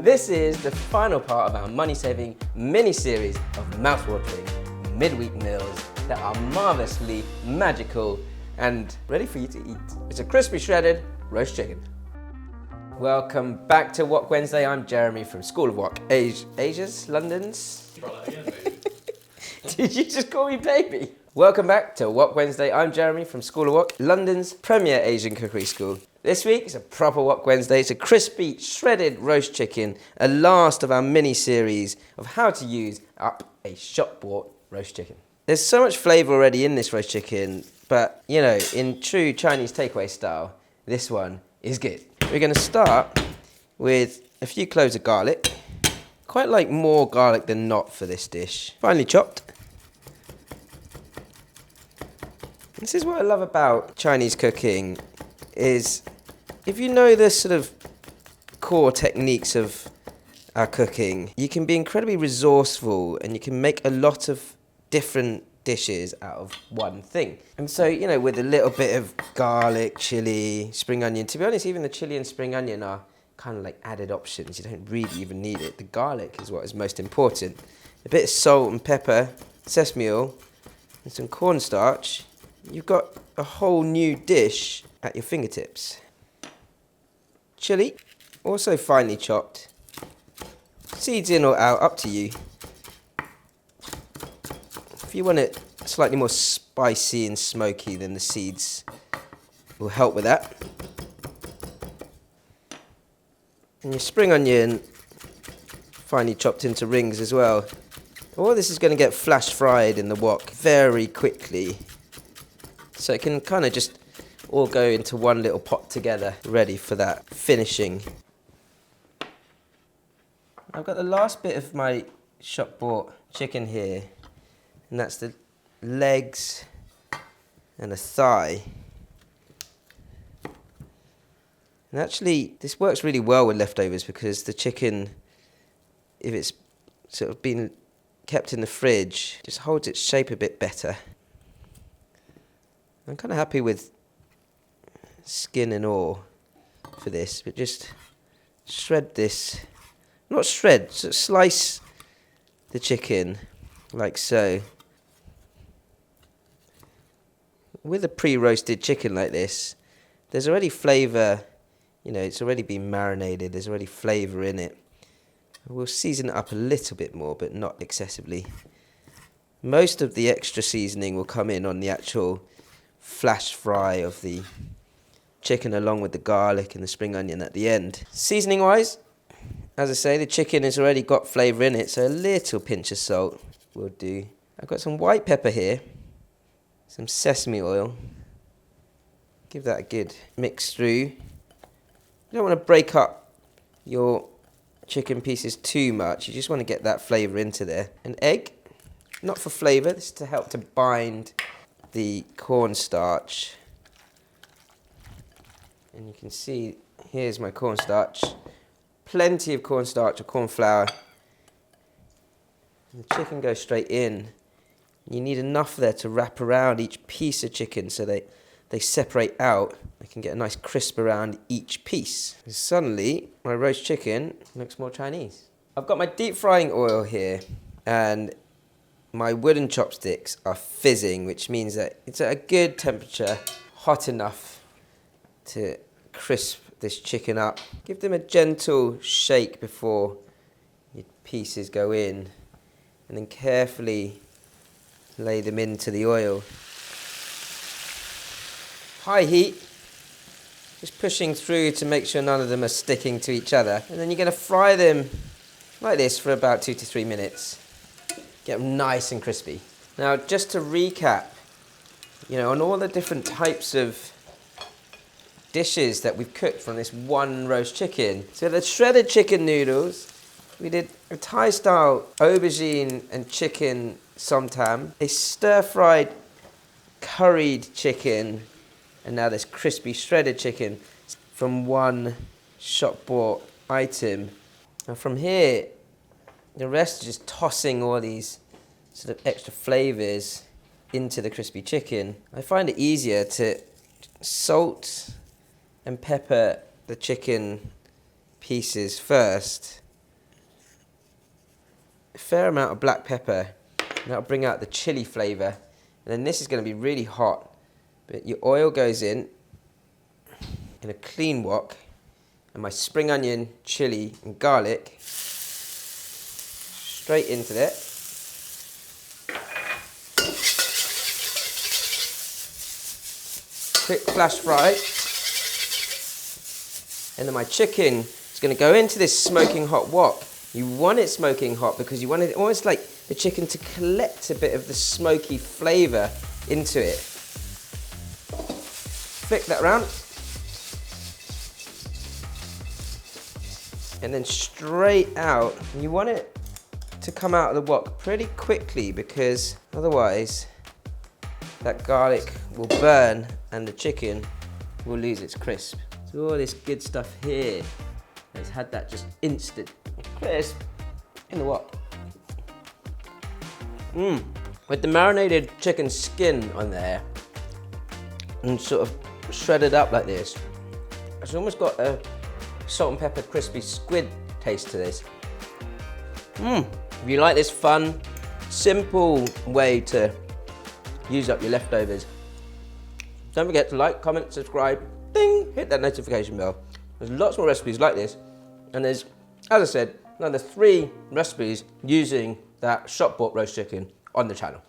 This is the final part of our money-saving mini-series of mouth-watering midweek meals that are marvellously magical and ready for you to eat. It's a crispy shredded roast chicken. Welcome back to Wok Wednesday. I'm Jeremy from School of Wok, Asia's, London's. Try that again, baby. Did you just call me baby? Welcome back to Wok Wednesday. I'm Jeremy from School of Wok, London's premier Asian cookery school. This week is a proper Wok Wednesday. It's a crispy, shredded roast chicken, a last of our mini-series of how to use up a shop-bought roast chicken. There's so much flavour already in this roast chicken, but, you know, in true Chinese takeaway style, this one is good. We're going to start with a few cloves of garlic. Quite like more garlic than not for this dish. Finely chopped. This is what I love about Chinese cooking, is if you know the sort of core techniques of our cooking, you can be incredibly resourceful and you can make a lot of different dishes out of one thing. And so, you know, with a little bit of garlic, chili, spring onion, to be honest, even the chili and spring onion are kind of like added options. You don't really even need it. The garlic is what is most important. A bit of salt and pepper, sesame oil, and some cornstarch. You've got a whole new dish at your fingertips. Chili, also finely chopped. Seeds in or out, up to you. If you want it slightly more spicy and smoky, then the seeds will help with that. And your spring onion, finely chopped into rings as well. All this is going to get flash fried in the wok very quickly. So it can kind of just all go into one little pot together, ready for that finishing. I've got the last bit of my shop-bought chicken here, and that's the legs and a thigh. And actually, this works really well with leftovers because the chicken, if it's sort of been kept in the fridge, just holds its shape a bit better. I'm kind of happy with skin and all for this, but just shred this. Not shred, slice the chicken like so. With a pre-roasted chicken like this, there's already flavour, you know, it's already been marinated, there's already flavour in it. We'll season it up a little bit more, but not excessively. Most of the extra seasoning will come in on the actual flash fry of the chicken along with the garlic and the spring onion at the end. Seasoning wise, as I say, the chicken has already got flavour in it, so a little pinch of salt will do. I've got some white pepper here, some sesame oil. Give that a good mix through. You don't want to break up your chicken pieces too much, you just want to get that flavour into there. An egg, not for flavour, this is to help to bind the cornstarch. And you can see, here's my cornstarch. Plenty of cornstarch or cornflour. And the chicken goes straight in. You need enough there to wrap around each piece of chicken so they separate out. I can get a nice crisp around each piece. And suddenly, my roast chicken looks more Chinese. I've got my deep frying oil here, and my wooden chopsticks are fizzing, which means that it's at a good temperature, hot enough to crisp this chicken up. Give them a gentle shake before your pieces go in, and then carefully lay them into the oil. High heat, just pushing through to make sure none of them are sticking to each other. And then you're going to fry them like this for about 2 to 3 minutes. Get them nice and crispy. Now, just to recap, you know, on all the different types of dishes that we've cooked from this one roast chicken. So the shredded chicken noodles, we did a Thai-style aubergine and chicken somtam, a stir-fried curried chicken, and now this crispy shredded chicken from one shop-bought item. And from here, the rest is just tossing all these sort of extra flavours into the crispy chicken. I find it easier to salt and pepper the chicken pieces first, a fair amount of black pepper, and that'll bring out the chili flavour. And then this is going to be really hot, but your oil goes in a clean wok, and my spring onion, chilli and garlic straight into it. Quick flash fry. And then my chicken is going to go into this smoking hot wok. You want it smoking hot because you want it almost like the chicken to collect a bit of the smoky flavour into it. Flick that around. And then straight out. You want it to come out of the wok pretty quickly because otherwise that garlic will burn and the chicken will lose its crisp. So all this good stuff here, it's had that just instant crisp in the wok. With the marinated chicken skin on there and sort of shredded up like this, it's almost got a salt and pepper crispy squid taste to this. If you like this fun, simple way to use up your leftovers, don't forget to like, comment, subscribe, ding, hit that notification bell. There's lots more recipes like this, and there's, as I said, another 3 recipes using that shop bought roast chicken on the channel.